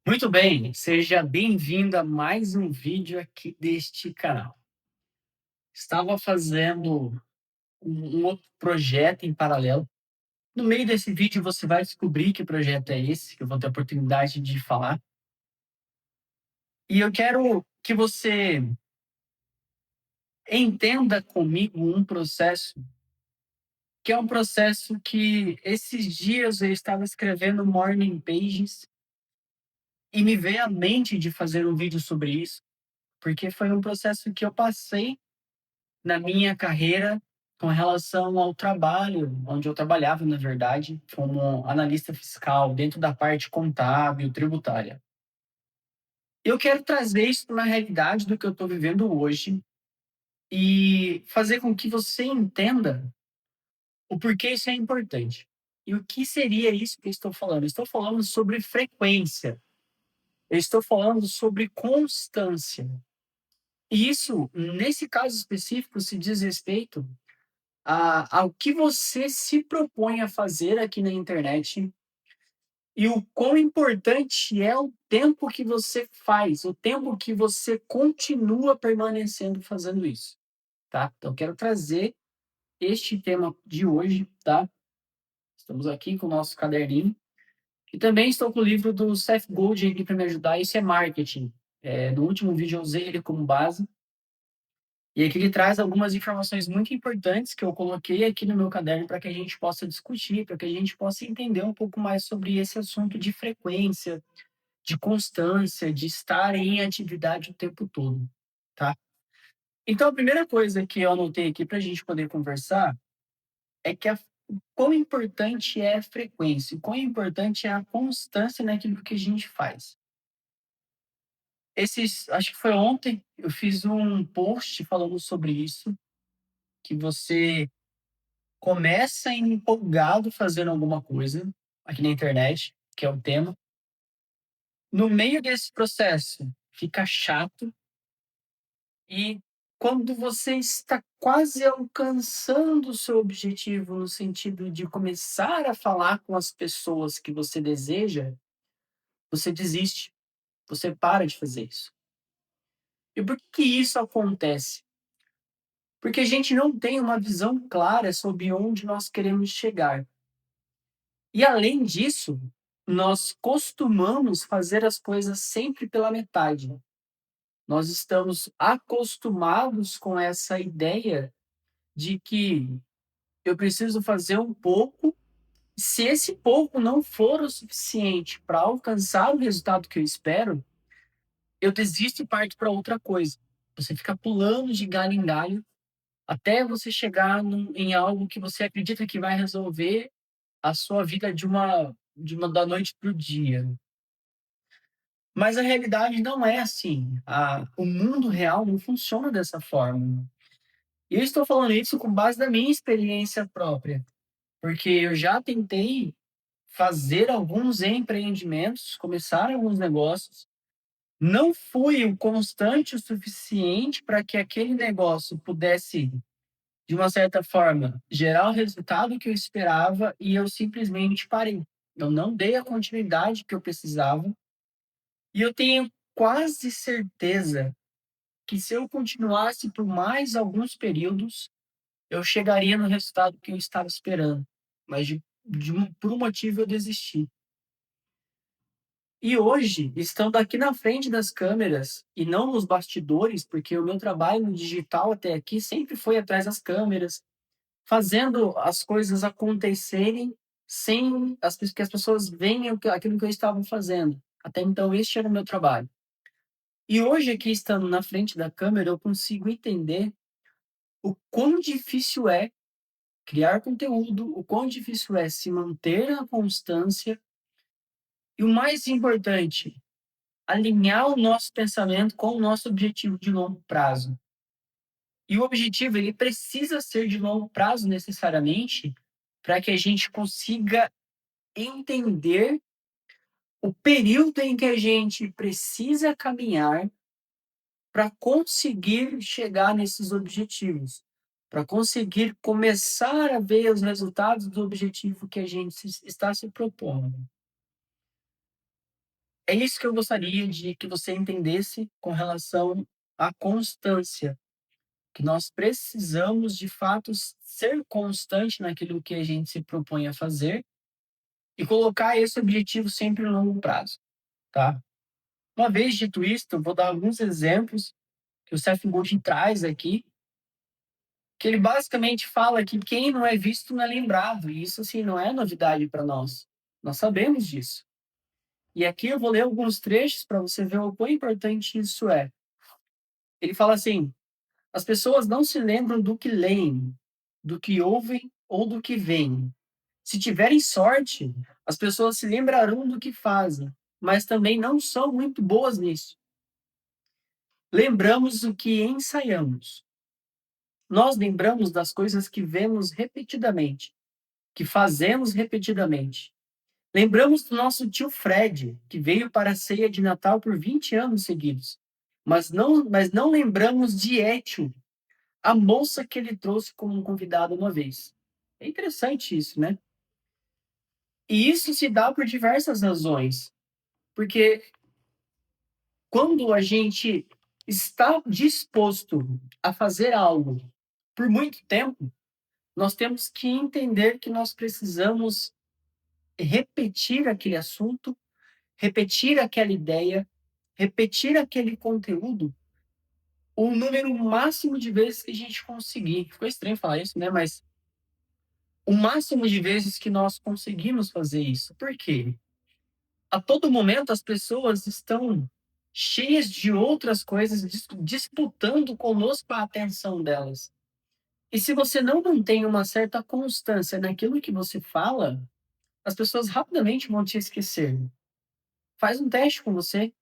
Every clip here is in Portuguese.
Muito bem, seja bem-vindo a mais um vídeo aqui deste canal. Estava fazendo um outro projeto em paralelo. No meio desse vídeo você vai descobrir que projeto é esse, que eu vou ter a oportunidade de falar. E eu quero que você entenda comigo um processo, que é um processo que esses dias eu estava escrevendo morning pages e me veio à mente de fazer um vídeo sobre isso, porque foi um processo que eu passei na minha carreira com relação ao trabalho, onde eu trabalhava, na verdade, como analista fiscal, dentro da parte contábil, tributária. Eu quero trazer isso para a realidade do que eu estou vivendo hoje e fazer com que você entenda o porquê isso é importante. E o que seria isso que eu estou falando? Eu estou falando sobre frequência, eu estou falando sobre constância. E isso, nesse caso específico, se diz respeito ao que você se propõe a fazer aqui na internet e o quão importante é o tempo que você faz, o tempo que você continua permanecendo fazendo isso, tá? Então, eu quero trazer este tema de hoje, tá? Estamos aqui com o nosso caderninho e também estou com o livro do Seth Godin aqui para me ajudar. Isso é marketing. No último vídeo eu usei ele como base. E aqui ele traz algumas informações muito importantes que eu coloquei aqui no meu caderno para que a gente possa discutir, para que a gente possa entender um pouco mais sobre esse assunto de frequência, de constância, de estar em atividade o tempo todo, tá? Então, a primeira coisa que eu anotei aqui para a gente poder conversar é que o quão importante é a frequência, o quão importante é a constância naquilo que a gente faz. Acho que foi ontem, eu fiz um post falando sobre isso, que você começa empolgado fazendo alguma coisa aqui na internet, que é o tema. No meio desse processo, fica chato e quando você está quase alcançando o seu objetivo no sentido de começar a falar com as pessoas que você deseja, você desiste, você para de fazer isso. E por que isso acontece? Porque a gente não tem uma visão clara sobre onde nós queremos chegar. E além disso, nós costumamos fazer as coisas sempre pela metade. Nós estamos acostumados com essa ideia de que eu preciso fazer um pouco, se esse pouco não for o suficiente para alcançar o resultado que eu espero, eu desisto e parto para outra coisa. Você fica pulando de galho em galho até você chegar em algo que você acredita que vai resolver a sua vida de uma da noite para o dia. Mas a realidade não é assim. O mundo real não funciona dessa forma. E eu estou falando isso com base na minha experiência própria, porque eu já tentei fazer alguns empreendimentos, começar alguns negócios, não fui o constante o suficiente para que aquele negócio pudesse, de uma certa forma, gerar o resultado que eu esperava e eu simplesmente parei. Eu não dei a continuidade que eu precisava e eu tenho quase certeza que se eu continuasse por mais alguns períodos, eu chegaria no resultado que eu estava esperando. Mas por um motivo eu desisti. E hoje, estando aqui na frente das câmeras e não nos bastidores, porque o meu trabalho no digital até aqui sempre foi atrás das câmeras, fazendo as coisas acontecerem sem que as pessoas venham aquilo que eu estava fazendo. Até então, este era o meu trabalho. E hoje, aqui estando na frente da câmera, eu consigo entender o quão difícil é criar conteúdo, o quão difícil é se manter na constância e, o mais importante, alinhar o nosso pensamento com o nosso objetivo de longo prazo. E o objetivo, ele precisa ser de longo prazo necessariamente para que a gente consiga entender o período em que a gente precisa caminhar para conseguir chegar nesses objetivos, para conseguir começar a ver os resultados do objetivo que a gente está se propondo. É isso que eu gostaria de que você entendesse com relação à constância, que nós precisamos de fato ser constante naquilo que a gente se propõe a fazer e colocar esse objetivo sempre no longo prazo, tá? Uma vez dito isto, eu vou dar alguns exemplos que o Seth Godin traz aqui, que ele basicamente fala que quem não é visto não é lembrado, e isso assim não é novidade para nós. Nós sabemos disso. E aqui eu vou ler alguns trechos para você ver o quão importante isso é. Ele fala assim: as pessoas não se lembram do que leem, do que ouvem ou do que veem. Se tiverem sorte, as pessoas se lembrarão do que fazem, mas também não são muito boas nisso. Lembramos o que ensaiamos. Nós lembramos das coisas que vemos repetidamente, que fazemos repetidamente. Lembramos do nosso tio Fred, que veio para a ceia de Natal por 20 anos seguidos. Mas não lembramos de Étio, a moça que ele trouxe como um convidado uma vez. É interessante isso, né? E isso se dá por diversas razões. Porque quando a gente está disposto a fazer algo por muito tempo, nós temos que entender que nós precisamos repetir aquele assunto, repetir aquela ideia, repetir aquele conteúdo o número máximo de vezes que a gente conseguir. Ficou estranho falar isso, né? Mas o máximo de vezes que nós conseguimos fazer isso. Por quê? A todo momento as pessoas estão cheias de outras coisas disputando conosco a atenção delas. E se você não mantém uma certa constância naquilo que você fala, as pessoas rapidamente vão te esquecer. Faz um teste com você.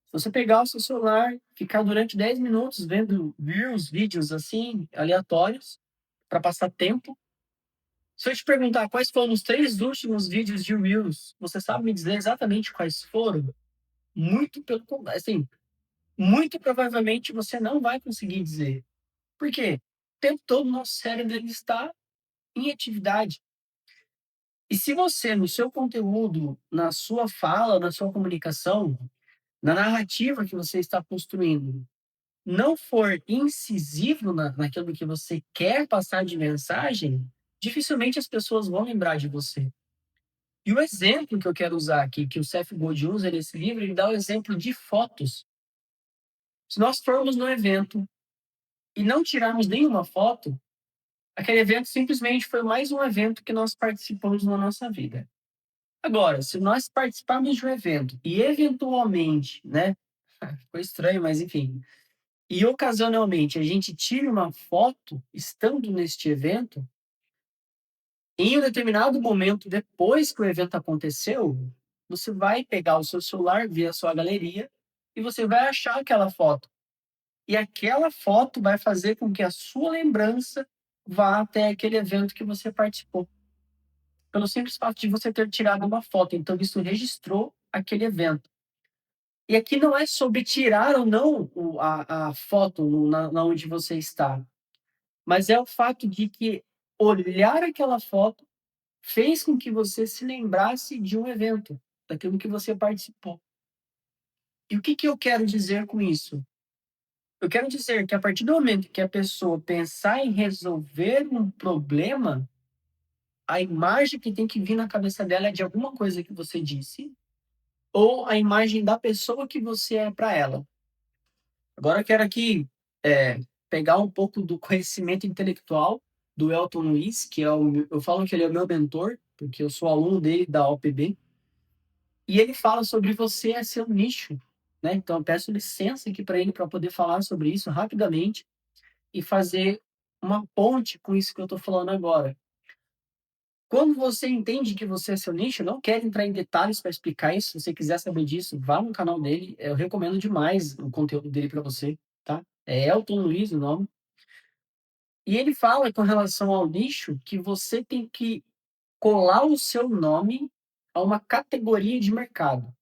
Se você pegar o seu celular, ficar durante 10 minutos vendo reels, vídeos assim, aleatórios, para passar tempo. Se eu te perguntar quais foram os 3 últimos vídeos de reels, você sabe me dizer exatamente quais foram? Muito pelo contrário, assim, muito provavelmente você não vai conseguir dizer. Por quê? O tempo todo nosso cérebro ele está em atividade. E se você, no seu conteúdo, na sua fala, na sua comunicação, na narrativa que você está construindo, não for incisivo naquilo que você quer passar de mensagem, dificilmente as pessoas vão lembrar de você. E o exemplo que eu quero usar aqui, que o Seth Godin usa nesse livro, ele dá o exemplo de fotos. Se nós formos no evento e não tirarmos nenhuma foto, aquele evento simplesmente foi mais um evento que nós participamos na nossa vida. Agora, se nós participarmos de um evento e eventualmente, né, foi estranho, mas enfim, e ocasionalmente a gente tire uma foto estando neste evento, em um determinado momento depois que o evento aconteceu, você vai pegar o seu celular, ver a sua galeria e você vai achar aquela foto. E aquela foto vai fazer com que a sua lembrança vá até aquele evento que você participou. Pelo simples fato de você ter tirado uma foto. Então, isso registrou aquele evento. E aqui não é sobre tirar ou não a foto na onde você está, mas é o fato de que olhar aquela foto fez com que você se lembrasse de um evento, daquilo que você participou. E o que, que eu quero dizer com isso? Eu quero dizer que a partir do momento que a pessoa pensar em resolver um problema, a imagem que tem que vir na cabeça dela é de alguma coisa que você disse, ou a imagem da pessoa que você é para ela. Agora eu quero aqui pegar um pouco do conhecimento intelectual do Elton Luiz, que eu falo que ele é o meu mentor, porque eu sou aluno dele da OPB, e ele fala sobre você é seu nicho, né? Então eu peço licença aqui para ele para poder falar sobre isso rapidamente e fazer uma ponte com isso que eu estou falando agora. Quando você entende que você é seu nicho, eu não quero entrar em detalhes para explicar isso. Se você quiser saber disso, vá no canal dele. Eu recomendo demais o conteúdo dele para você, tá? É Elton Luiz o nome. E ele fala com relação ao nicho que você tem que colar o seu nome a uma categoria de mercado.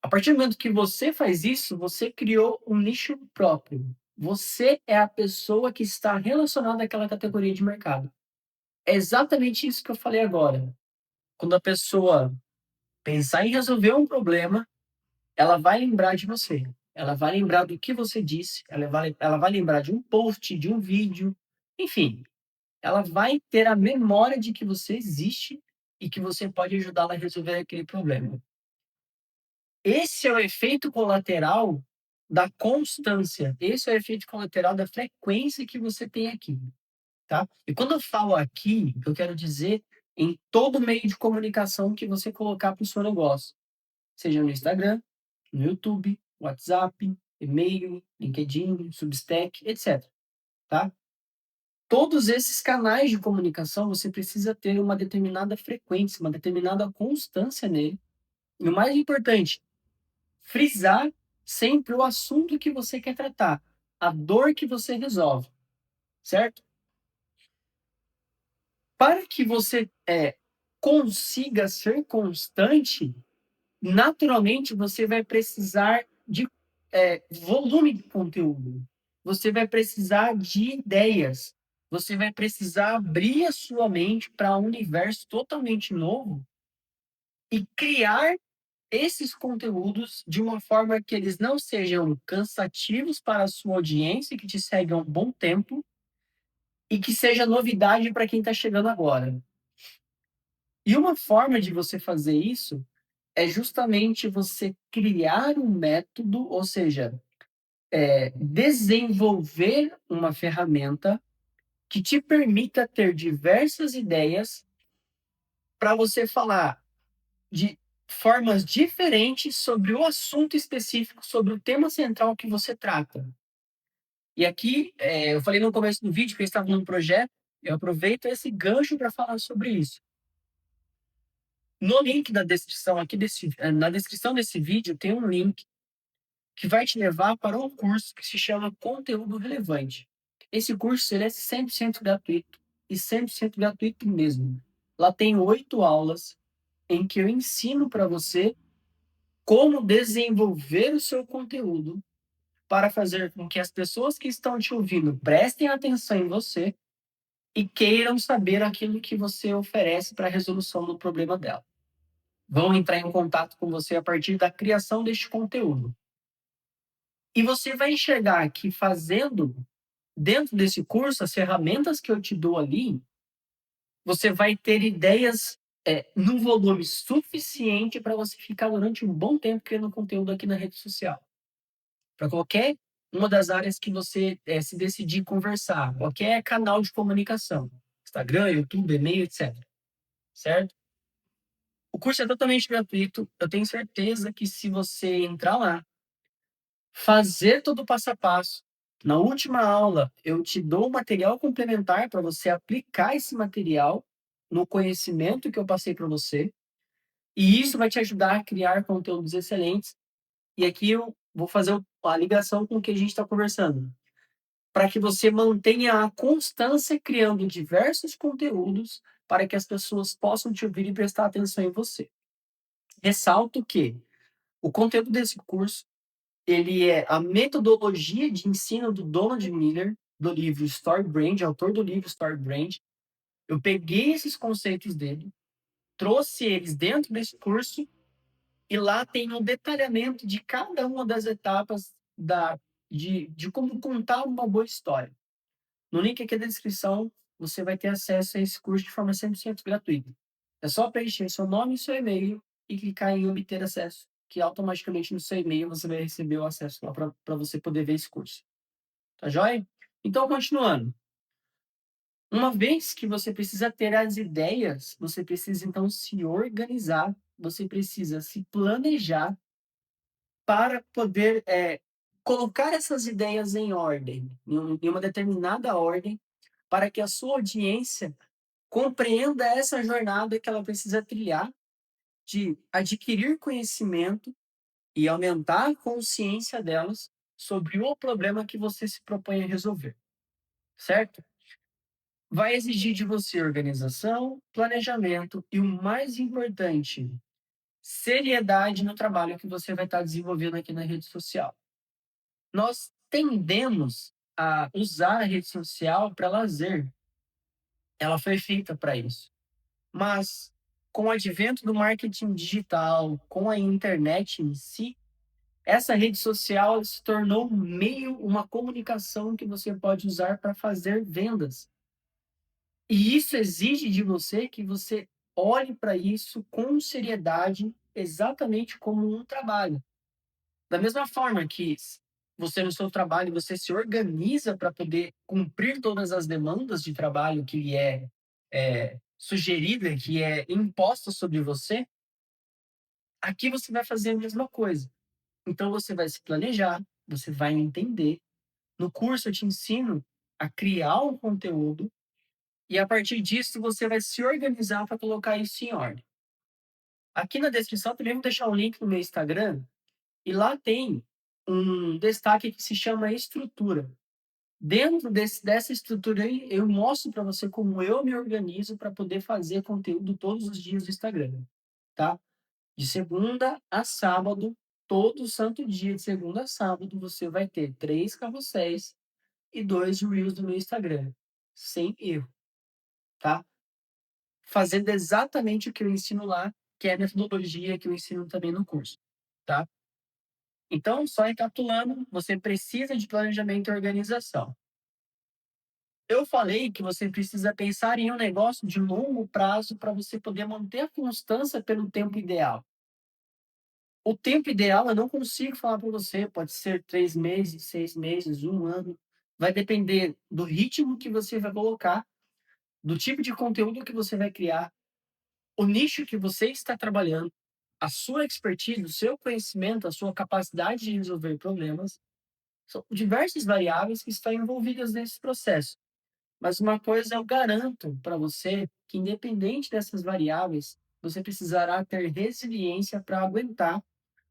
A partir do momento que você faz isso, você criou um nicho próprio. Você é a pessoa que está relacionada àquela categoria de mercado. É exatamente isso que eu falei agora. Quando a pessoa pensar em resolver um problema, ela vai lembrar de você. Ela vai lembrar do que você disse, ela vai lembrar de um post, de um vídeo, enfim, ela vai ter a memória de que você existe e que você pode ajudá-la a resolver aquele problema. Esse é o efeito colateral da constância, esse é o efeito colateral da frequência que você tem aqui, tá? E quando eu falo aqui, eu quero dizer em todo meio de comunicação que você colocar para o seu negócio, seja no Instagram, no YouTube, WhatsApp, e-mail, LinkedIn, Substack, etc, tá? Todos esses canais de comunicação, você precisa ter uma determinada frequência, uma determinada constância nele. E o mais importante, frisar sempre o assunto que você quer tratar, a dor que você resolve, certo? Para que você consiga ser constante, naturalmente você vai precisar de volume de conteúdo. Você vai precisar de ideias. Você vai precisar abrir a sua mente para um universo totalmente novo e criar esses conteúdos de uma forma que eles não sejam cansativos para a sua audiência, que te segue há um bom tempo, e que seja novidade para quem está chegando agora. E uma forma de você fazer isso é justamente você criar um método, ou seja, desenvolver uma ferramenta que te permita ter diversas ideias para você falar de formas diferentes sobre o assunto específico, sobre o tema central que você trata. E aqui, eu falei no começo do vídeo que eu estava num projeto, eu aproveito esse gancho para falar sobre isso. No link da descrição aqui na descrição desse vídeo tem um link que vai te levar para um curso que se chama Conteúdo Relevante. Esse curso ele é 100% gratuito, e 100% gratuito mesmo. Lá tem 8 aulas em que eu ensino para você como desenvolver o seu conteúdo para fazer com que as pessoas que estão te ouvindo prestem atenção em você e queiram saber aquilo que você oferece para a resolução do problema dela. Vão entrar em contato com você a partir da criação deste conteúdo. E você vai enxergar que fazendo dentro desse curso, as ferramentas que eu te dou ali, você vai ter ideias num volume suficiente para você ficar durante um bom tempo criando conteúdo aqui na rede social. Para qualquer uma das áreas que você se decidir conversar, qualquer canal de comunicação, Instagram, YouTube, e-mail, etc. Certo? O curso é totalmente gratuito. Eu tenho certeza que se você entrar lá, fazer todo o passo a passo. Na última aula, eu te dou um material complementar para você aplicar esse material no conhecimento que eu passei para você, e isso vai te ajudar a criar conteúdos excelentes. E aqui eu vou fazer a ligação com o que a gente está conversando, para que você mantenha a constância criando diversos conteúdos para que as pessoas possam te ouvir e prestar atenção em você. Ressalto que o conteúdo desse curso ele é a metodologia de ensino do Donald Miller, do livro Story Brand, autor do livro Story Brand. Eu peguei esses conceitos dele, trouxe eles dentro desse curso, e lá tem um detalhamento de cada uma das etapas de como contar uma boa história. No link aqui da descrição, você vai ter acesso a esse curso de forma 100% gratuita. É só preencher seu nome e seu e-mail e clicar em obter acesso, que automaticamente no seu e-mail você vai receber o acesso lá para você poder ver esse curso. Tá joia? Então, continuando. Uma vez que você precisa ter as ideias, você precisa então se organizar, você precisa se planejar para poder colocar essas ideias em ordem, em uma determinada ordem, para que a sua audiência compreenda essa jornada que ela precisa trilhar de adquirir conhecimento e aumentar a consciência delas sobre o problema que você se propõe a resolver, certo? Vai exigir de você organização, planejamento e, o mais importante, seriedade no trabalho que você vai estar desenvolvendo aqui na rede social. Nós tendemos a usar a rede social para lazer. Ela foi feita para isso. Mas, com o advento do marketing digital, com a internet em si, essa rede social ela se tornou um meio, uma comunicação que você pode usar para fazer vendas. E isso exige de você que você olhe para isso com seriedade, exatamente como um trabalho. Da mesma forma que você no seu trabalho, você se organiza para poder cumprir todas as demandas de trabalho que lhe é sugerida, que é imposta sobre você, aqui você vai fazer a mesma coisa. Então você vai se planejar, você vai entender. No curso eu te ensino a criar um conteúdo e a partir disso você vai se organizar para colocar isso em ordem. Aqui na descrição também vou deixar o link no meu Instagram e lá tem um destaque que se chama estrutura. Dentro dessa estrutura aí, eu mostro para você como eu me organizo para poder fazer conteúdo todos os dias do Instagram, tá? De segunda a sábado, todo santo dia, de segunda a sábado, você vai ter 3 carrosséis e 2 reels do meu Instagram, sem erro, tá? Fazendo exatamente o que eu ensino lá, que é a metodologia que eu ensino também no curso, tá? Então, só recapitulando, você precisa de planejamento e organização. Eu falei que você precisa pensar em um negócio de longo prazo para você poder manter a constância pelo tempo ideal. O tempo ideal eu não consigo falar para você, pode ser 3 meses, 6 meses, um ano. Vai depender do ritmo que você vai colocar, do tipo de conteúdo que você vai criar, o nicho que você está trabalhando, a sua expertise, o seu conhecimento, a sua capacidade de resolver problemas. São diversas variáveis que estão envolvidas nesse processo. Mas uma coisa eu garanto para você, que independente dessas variáveis, você precisará ter resiliência para aguentar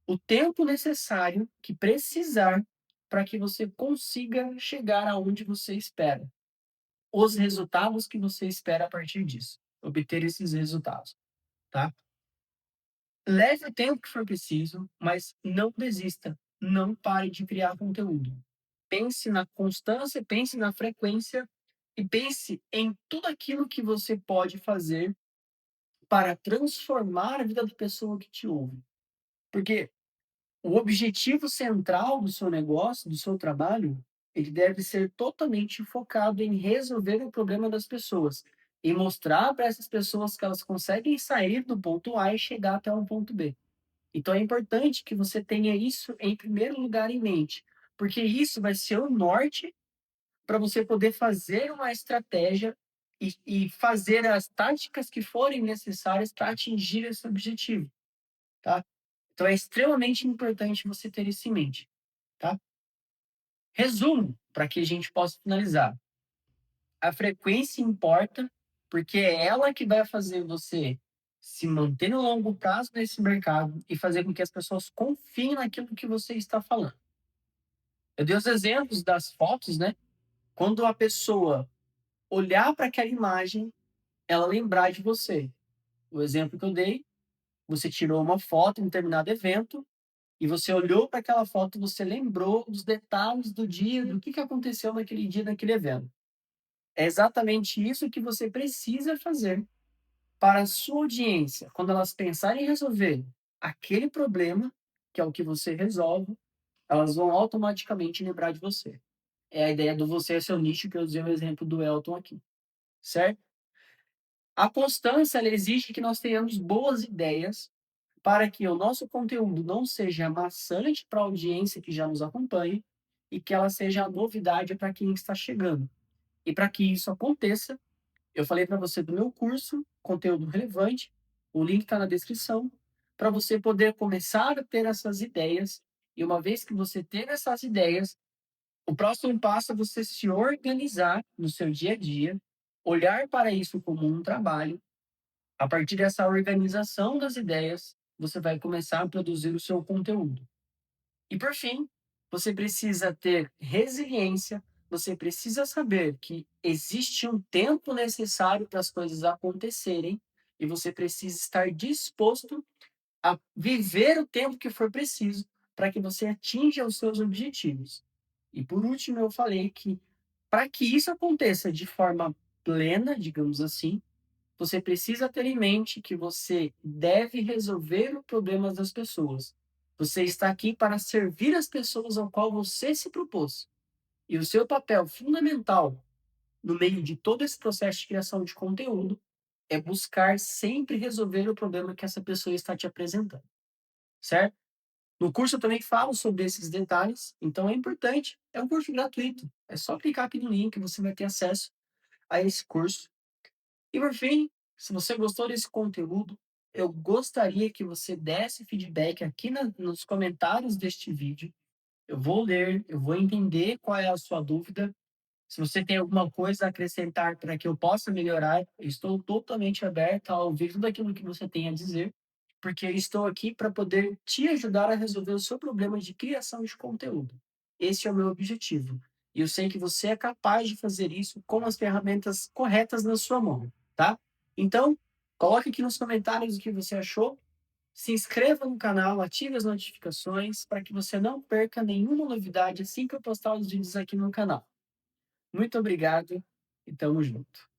o tempo necessário que precisar para que você consiga chegar aonde você espera. Os resultados que você espera a partir disso. Obter esses resultados, tá? Leve o tempo que for preciso, mas não desista. Não pare de criar conteúdo. Pense na constância, pense na frequência e pense em tudo aquilo que você pode fazer para transformar a vida da pessoa que te ouve. Porque o objetivo central do seu negócio, do seu trabalho, ele deve ser totalmente focado em resolver o problema das pessoas e mostrar para essas pessoas que elas conseguem sair do ponto A e chegar até um ponto B. Então é importante que você tenha isso em primeiro lugar em mente, porque isso vai ser o norte para você poder fazer uma estratégia e fazer as táticas que forem necessárias para atingir esse objetivo, tá? Então é extremamente importante você ter isso em mente, tá? Resumo, para que a gente possa finalizar. A frequência importa, porque é ela que vai fazer você se manter no longo prazo nesse mercado e fazer com que as pessoas confiem naquilo que você está falando. Eu dei os exemplos das fotos, né? Quando a pessoa olhar para aquela imagem, ela lembrar de você. O exemplo que eu dei, você tirou uma foto em um determinado evento e você olhou para aquela foto, você lembrou dos detalhes do dia, do que aconteceu naquele dia, naquele evento. É exatamente isso que você precisa fazer para a sua audiência. Quando elas pensarem em resolver aquele problema, que é o que você resolve, elas vão automaticamente lembrar de você. É a ideia do você é seu nicho, que eu usei o exemplo do Elton aqui, certo? A constância ela exige que nós tenhamos boas ideias para que o nosso conteúdo não seja maçante para a audiência que já nos acompanha e que ela seja a novidade para quem está chegando. E para que isso aconteça, eu falei para você do meu curso, conteúdo relevante, o link está na descrição, para você poder começar a ter essas ideias. E uma vez que você ter essas ideias, o próximo passo é você se organizar no seu dia a dia, olhar para isso como um trabalho. A partir dessa organização das ideias, você vai começar a produzir o seu conteúdo. E por fim, você precisa ter resiliência, você precisa saber que existe um tempo necessário para as coisas acontecerem e você precisa estar disposto a viver o tempo que for preciso para que você atinja os seus objetivos. E por último, eu falei que para que isso aconteça de forma plena, digamos assim, você precisa ter em mente que você deve resolver os problemas das pessoas. Você está aqui para servir as pessoas ao qual você se propôs. E o seu papel fundamental no meio de todo esse processo de criação de conteúdo é buscar sempre resolver o problema que essa pessoa está te apresentando, certo? No curso eu também falo sobre esses detalhes, então é importante. É um curso gratuito. É só clicar aqui no link, você vai ter acesso a esse curso. E por fim, se você gostou desse conteúdo, eu gostaria que você desse feedback aqui nos comentários deste vídeo. Eu vou ler, eu vou entender qual é a sua dúvida. Se você tem alguma coisa a acrescentar para que eu possa melhorar, eu estou totalmente aberto a ouvir tudo aquilo que você tem a dizer, porque eu estou aqui para poder te ajudar a resolver o seu problema de criação de conteúdo. Esse é o meu objetivo. E eu sei que você é capaz de fazer isso com as ferramentas corretas na sua mão, tá? Então, coloque aqui nos comentários o que você achou. Se inscreva no canal, ative as notificações para que você não perca nenhuma novidade assim que eu postar os vídeos aqui no canal. Muito obrigado e tamo junto.